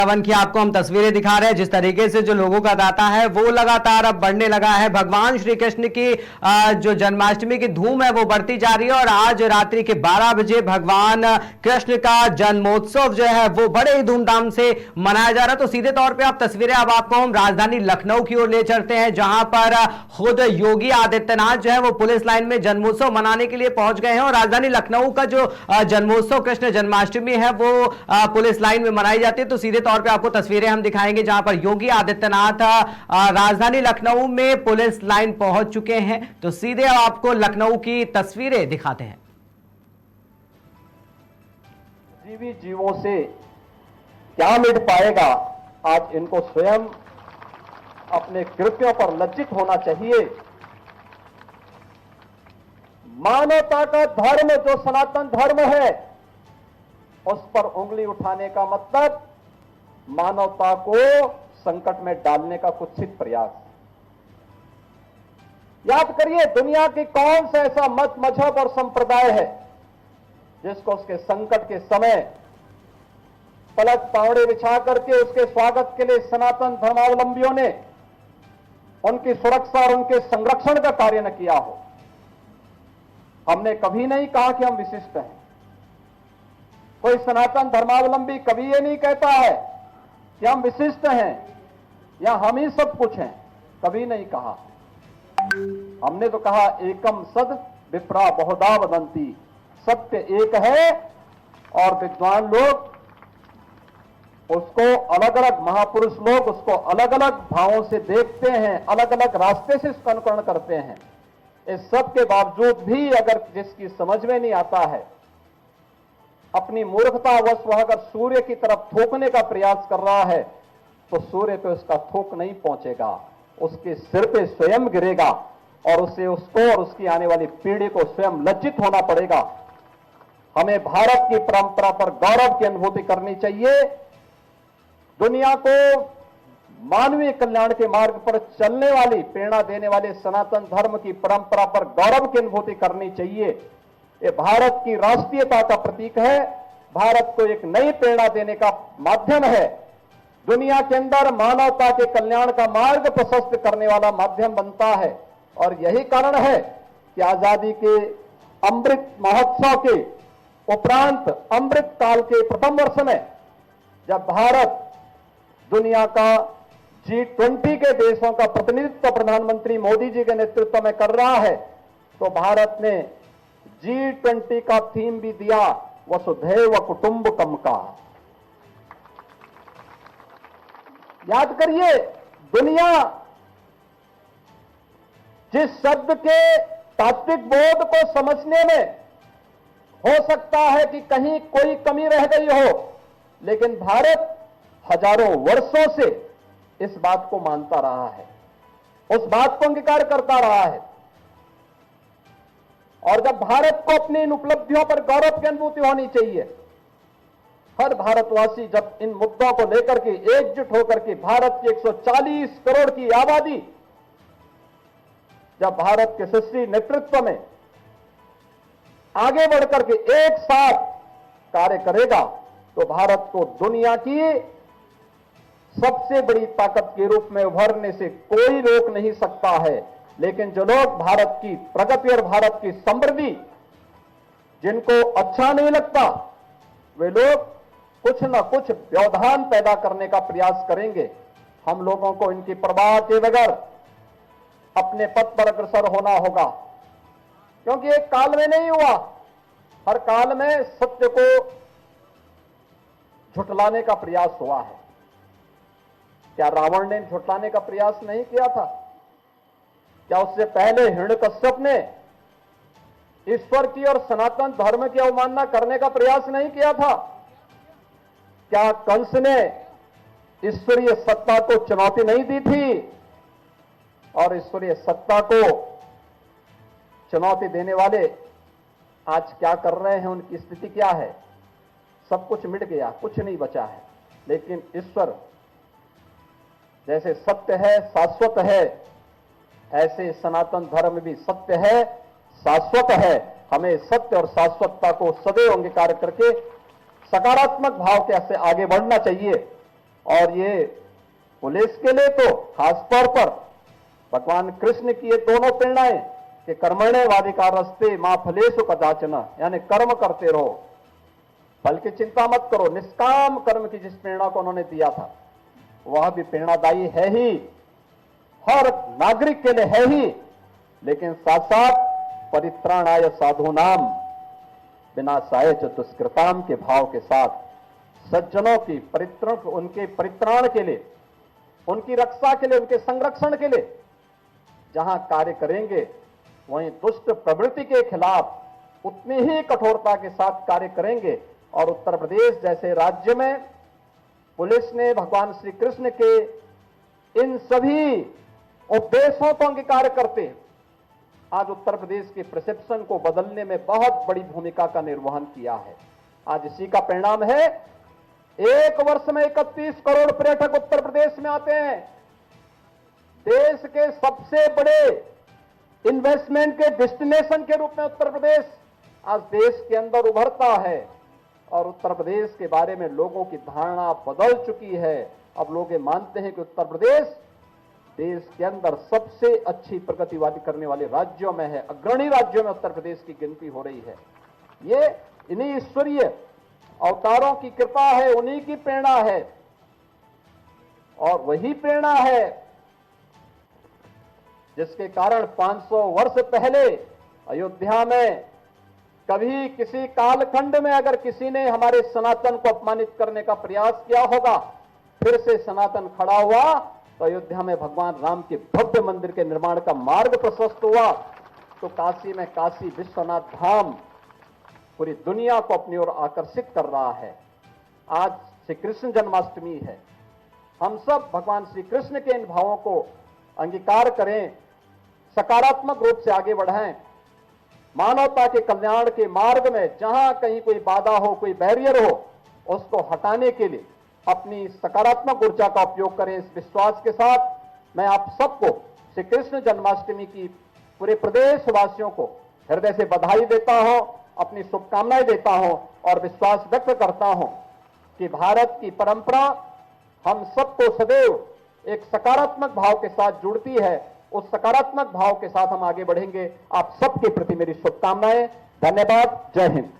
वृंदावन की आपको हम तस्वीरें दिखा रहे हैं। जिस तरीके से जो लोगों का दाता है वो लगातार अब बढ़ने लगा है। भगवान श्री कृष्ण की जो जन्माष्टमी की धूम है वो बढ़ती जा रही है और आज रात्रि के 12 बजे भगवान कृष्ण का जन्मोत्सव जो है वो बड़े ही धूमधाम से मनाया जा रहा है। तो सीधे तौर पे आप तस्वीरें अब आपको हम राजधानी लखनऊ की ओर ले चलते हैं, जहां पर खुद योगी आदित्यनाथ जो है वो पुलिस लाइन में जन्मोत्सव मनाने के लिए पहुंच गए हैं। और राजधानी लखनऊ का जो जन्मोत्सव कृष्ण जन्माष्टमी है वो पुलिस लाइन में मनाई जाती है। तो सीधे तौर पे आपको तस्वीरें हम दिखाएंगे जहां पर योगी आदित्यनाथ राजधानी लखनऊ में पुलिस लाइन पहुंच चुके हैं। तो सीधे आपको लखनऊ की तस्वीरें दिखाते हैं। जीवी जीवों से क्या मिट पाएगा, आज इनको स्वयं अपने कृत्यों पर लज्जित होना चाहिए। मानवता का धर्म जो सनातन धर्म है उस पर उंगली उठाने का मतलब मानवता को संकट में डालने का कुत्सित प्रयास। याद करिए, दुनिया की कौन सा ऐसा मत, मजहब और संप्रदाय है जिसको उसके संकट के समय पलक पावड़े बिछा करके उसके स्वागत के लिए सनातन धर्मावलंबियों ने उनकी सुरक्षा और उनके संरक्षण का कार्य न किया हो। हमने कभी नहीं कहा कि हम विशिष्ट हैं। कोई सनातन धर्मावलंबी कभी ये नहीं कहता है कि हम विशिष्ट हैं या हम ही सब कुछ हैं, कभी नहीं कहा। हमने तो कहा एकम सद विप्रा बहुधा वदंती, सत्य एक है और विद्वान लोग उसको अलग अलग, महापुरुष लोग उसको अलग अलग भावों से देखते हैं, अलग अलग रास्ते से इसका अनुकरण करते हैं। इस सब के बावजूद भी अगर जिसकी समझ में नहीं आता है, अपनी मूर्खतावश वह अगर सूर्य की तरफ थूकने का प्रयास कर रहा है तो सूर्य पे उसका थूक नहीं पहुंचेगा, उसके सिर पे स्वयं गिरेगा और उसे, उसको और उसकी आने वाली पीढ़ी को स्वयं लज्जित होना पड़ेगा। हमें भारत की परंपरा पर गौरव की अनुभूति करनी चाहिए। दुनिया को मानवीय कल्याण के मार्ग पर चलने वाली, प्रेरणा देने वाले सनातन धर्म की परंपरा पर गौरव की अनुभूति करनी चाहिए। ये भारत की राष्ट्रीयता का प्रतीक है, भारत को एक नई प्रेरणा देने का माध्यम है, दुनिया के अंदर मानवता के कल्याण का मार्ग प्रशस्त करने वाला माध्यम बनता है। और यही कारण है कि आजादी के अमृत महोत्सव के उपरांत अमृत काल के प्रथम वर्ष में जब भारत दुनिया का G20 के देशों का प्रतिनिधित्व प्रधानमंत्री मोदी जी के नेतृत्व में कर रहा है, तो भारत ने G20 का थीम भी दिया वसुधैव कुटुंबकम का। याद करिए, दुनिया जिस शब्द के तात्विक बोध को समझने में हो सकता है कि कहीं कोई कमी रह गई हो, लेकिन भारत हजारों वर्षों से इस बात को मानता रहा है, उस बात को अंगीकार करता रहा है। और जब भारत को अपनी इन उपलब्धियों पर गौरव की अनुभूति होनी चाहिए, हर भारतवासी जब इन मुद्दों को लेकर के एकजुट होकर के, भारत की 140 करोड़ की आबादी जब भारत के यशस्वी नेतृत्व में आगे बढ़कर के एक साथ कार्य करेगा, तो भारत को दुनिया की सबसे बड़ी ताकत के रूप में उभरने से कोई रोक नहीं सकता है। लेकिन जो लोग भारत की प्रगति और भारत की समृद्धि जिनको अच्छा नहीं लगता, वे लोग कुछ ना कुछ व्यवधान पैदा करने का प्रयास करेंगे। हम लोगों को इनकी परवाह के बगैर अपने पथ पर अग्रसर होना होगा, क्योंकि एक काल में नहीं हुआ, हर काल में सत्य को झुठलाने का प्रयास हुआ है। क्या रावण ने झुठलाने का प्रयास नहीं किया था? क्या उससे पहले हिरण्यकश्यप ने ईश्वर की और सनातन धर्म की अवमानना करने का प्रयास नहीं किया था? क्या कंस ने ईश्वरीय सत्ता को चुनौती नहीं दी थी? और ईश्वरीय सत्ता को चुनौती देने वाले आज क्या कर रहे हैं, उनकी स्थिति क्या है? सब कुछ मिट गया, कुछ नहीं बचा है। लेकिन ईश्वर जैसे सत्य है, शाश्वत है, ऐसे सनातन धर्म भी सत्य है, शाश्वत है। हमें सत्य और शाश्वतता को सदैव अंगीकार करके सकारात्मक भाव के से आगे बढ़ना चाहिए। और ये पुलिस के लिए तो खास तौर पर भगवान कृष्ण की ये दोनों प्रेरणाएं कि कर्मण्य वाधिकार रस्ते मां फलेषु कदाचन, यानी कर्म करते रहो, फल की चिंता मत करो, निष्काम कर्म की जिस प्रेरणा को उन्होंने दिया था वह भी प्रेरणादायी है ही, हर नागरिक के लिए है ही, लेकिन साथ साथ परित्राणाय साधूनाम विनाशाय च दुष्कृताम के भाव के साथ सज्जनों की परित्राण, उनके परित्राण के लिए, उनकी रक्षा के लिए, उनके संरक्षण के लिए जहां कार्य करेंगे वहीं दुष्ट प्रवृत्ति के खिलाफ उतनी ही कठोरता के साथ कार्य करेंगे। और उत्तर प्रदेश जैसे राज्य में पुलिस ने भगवान श्री कृष्ण के इन सभी उपदेशों को अंगीकार करते आज उत्तर प्रदेश के परसेप्शन को बदलने में बहुत बड़ी भूमिका का निर्वहन किया है। आज इसी का परिणाम है, एक वर्ष में 31 करोड़ पर्यटक उत्तर प्रदेश में आते हैं। देश के सबसे बड़े इन्वेस्टमेंट के डेस्टिनेशन के रूप में उत्तर प्रदेश आज देश के अंदर उभरता है और उत्तर प्रदेश के बारे में लोगों की धारणा बदल चुकी है। अब लोग ये मानते हैं कि उत्तर प्रदेश देश के अंदर सबसे अच्छी प्रगतिवादी करने वाले राज्यों में है, अग्रणी राज्यों में उत्तर प्रदेश की गिनती हो रही है। ये इन्हीं ईश्वरीय अवतारों की कृपा है, उन्हीं की प्रेरणा है और वही प्रेरणा है जिसके कारण 500 वर्ष पहले अयोध्या में कभी किसी कालखंड में अगर किसी ने हमारे सनातन को अपमानित करने का प्रयास किया होगा, फिर से सनातन खड़ा हुआ तो अयोध्या में भगवान राम के भव्य मंदिर के निर्माण का मार्ग प्रशस्त हुआ, तो काशी में काशी विश्वनाथ धाम पूरी दुनिया को अपनी ओर आकर्षित कर रहा है। आज श्री कृष्ण जन्माष्टमी है, हम सब भगवान श्री कृष्ण के इन भावों को अंगीकार करें, सकारात्मक रूप से आगे बढ़ें, मानवता के कल्याण के मार्ग में जहां कहीं कोई बाधा हो, कोई बैरियर हो, उसको हटाने के लिए अपनी सकारात्मक ऊर्जा का उपयोग करें। इस विश्वास के साथ मैं आप सबको श्री कृष्ण जन्माष्टमी की पूरे प्रदेश वासियों को हृदय से बधाई देता हूं, अपनी शुभकामनाएं देता हूं और विश्वास व्यक्त करता हूं कि भारत की परंपरा हम सबको सदैव एक सकारात्मक भाव के साथ जुड़ती है। उस सकारात्मक भाव के साथ हम आगे बढ़ेंगे। आप सबके प्रति मेरी शुभकामनाएं। धन्यवाद। जय हिंद।